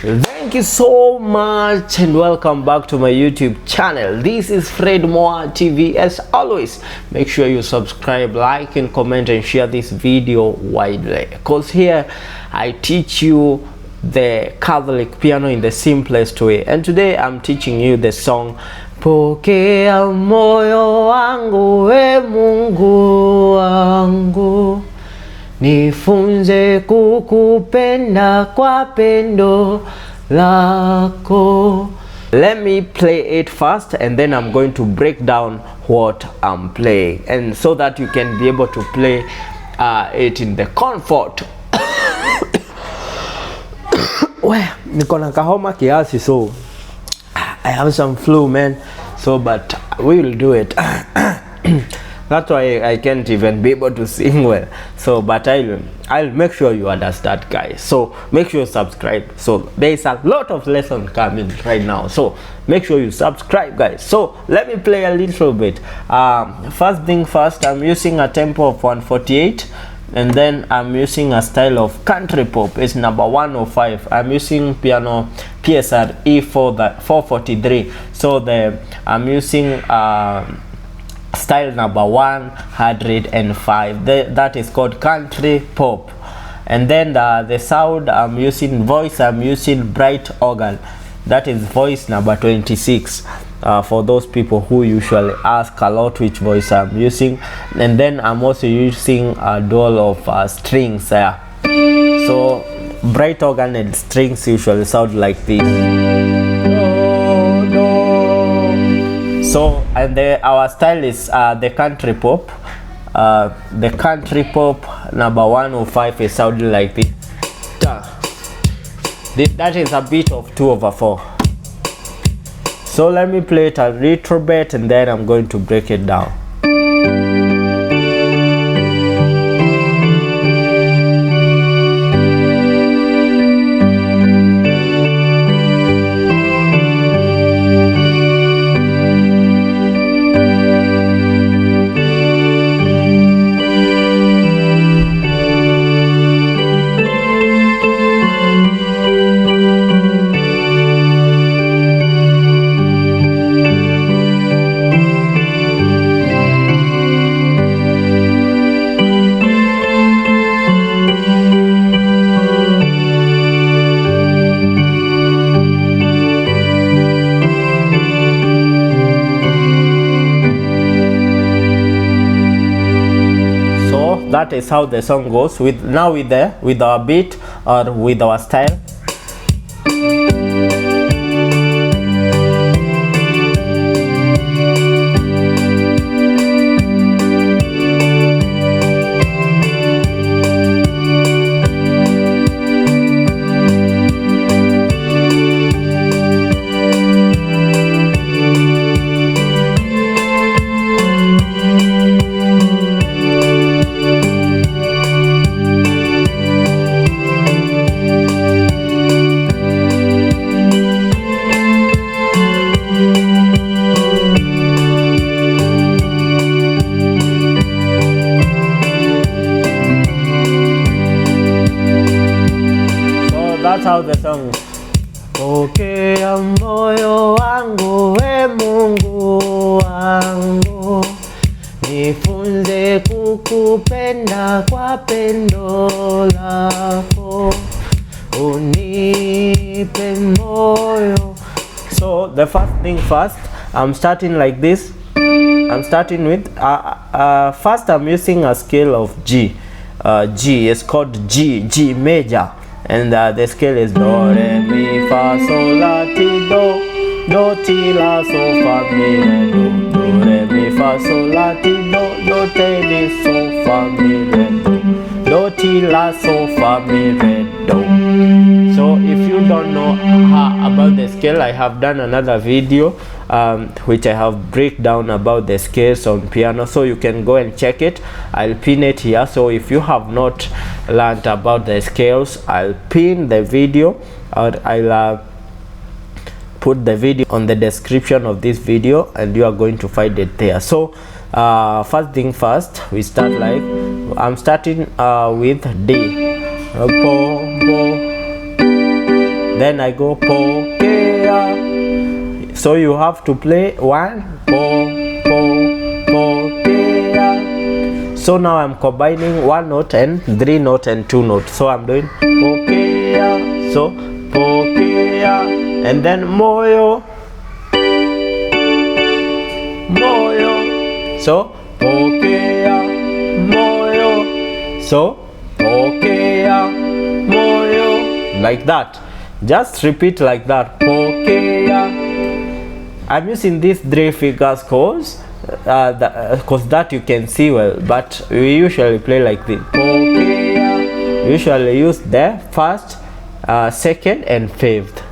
Thank you so much and welcome back to my YouTube channel. This is Fred Mwaa TV. As always, make sure you subscribe, like and comment and share this video widely, because here I teach you the Catholic piano in the simplest way. And today I'm teaching you the song Pokea Moyo Wangu, we Mungu wangu, nifunze kukupenda kwa pendo lako. Let me play it first and then I'm going to break down what I'm playing, and so that you can be able to play it in the comfort. Well, niko na kahoma kiasi, so I have some flu, man. So but we will do it. That's why I can't even be able to sing well. So but I'll make sure you understand, guys. So make sure you subscribe. So there's a lot of lessons coming right now, so make sure you subscribe, guys. So let me play a little bit. First thing first, I'm using a tempo of 148, and then I'm using a style of country pop. It's number 105. I'm using piano PSR E4 443. So I'm using style number 105. That is called country pop. And then the sound I'm using, voice, I'm using bright organ. That is voice number 26. For those people who usually ask a lot which voice I'm using. And then I'm also using a dual of strings. So bright organ and strings usually sound like this. So and our style is the country pop. The country pop number 105 is sounding like this. That is a beat of 2/4. So let me play it a little bit and then I'm going to break it down. That is how the song goes with our beat or with our style. That's how the song is. Pokea moyo wangu, we Mungu wangu, nifunze kukupenda kwa pendo lako, unipe moyo. So the first thing first, I'm starting like this. I'm starting with first I'm using a scale of G. G is called G major. And the scale is do, re, mi, fa, sol, la, ti, do, ti, la, so, fa, mi, re, do, re, mi, fa, sol, la, ti, do, te, mi, so, fa, mi, re, do, ti, la, so, fa, mi, re, do. So if you don't know about the scale, I have done another video which I have break down about the scales on piano, so you can go and check it. I'll pin it here. So if you have not learned about the scales, I'll pin the video, or I'll put the video on the description of this video and you are going to find it there. So first thing first, we start like I'm starting with D, Then I go pokea. So you have to play 1 pokea. So now I'm combining 1 note and 3 note and 2 notes. So I'm doing pokea. So pokea, and then moyo. So pokea moyo. So pokea moyo. Like that. Just repeat like that. Pokea. I'm using these 3 fingers cause that you can see well, but we usually play like this. Pokea. Usually use the first, second and fifth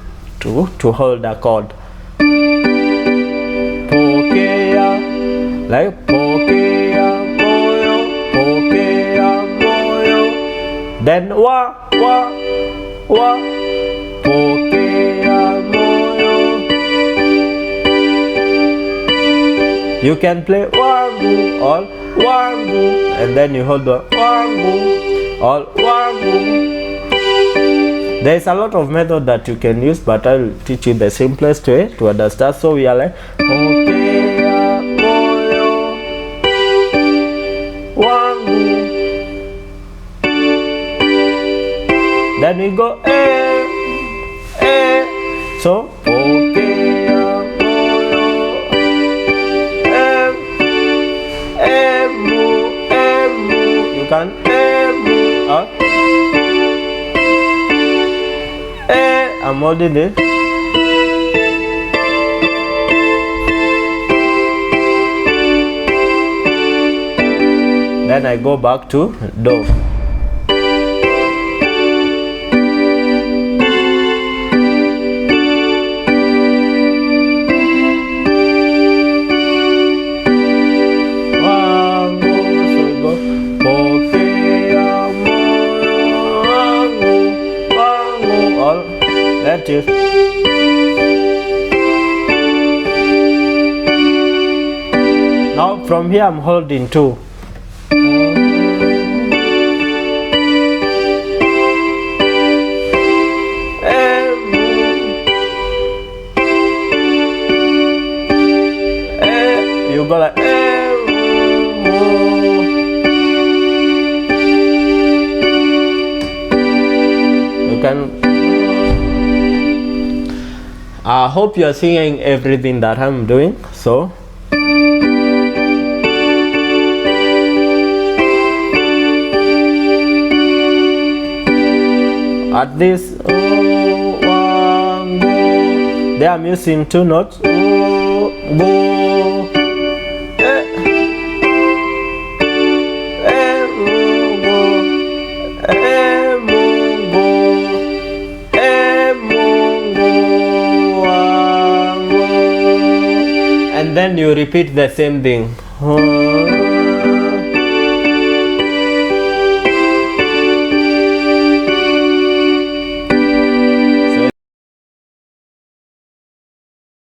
to hold the chord. Pokea. Like pokea moyo, pokea moyo. Then wa, pokea moyo. You can play wangu, all wangu, and then you hold the wangu, all wangu. There is a lot of method that you can use, but I will teach you the simplest way to understand. So we are like pokea moyo wangu. Then we go so pokea moyo emu. You can I'm holding it. Then I go back to do. That is. Now from here I'm holding 2. You go like you can. I hope you are seeing everything that I'm doing. So at this there I'm using 2 notes. And then you repeat the same thing.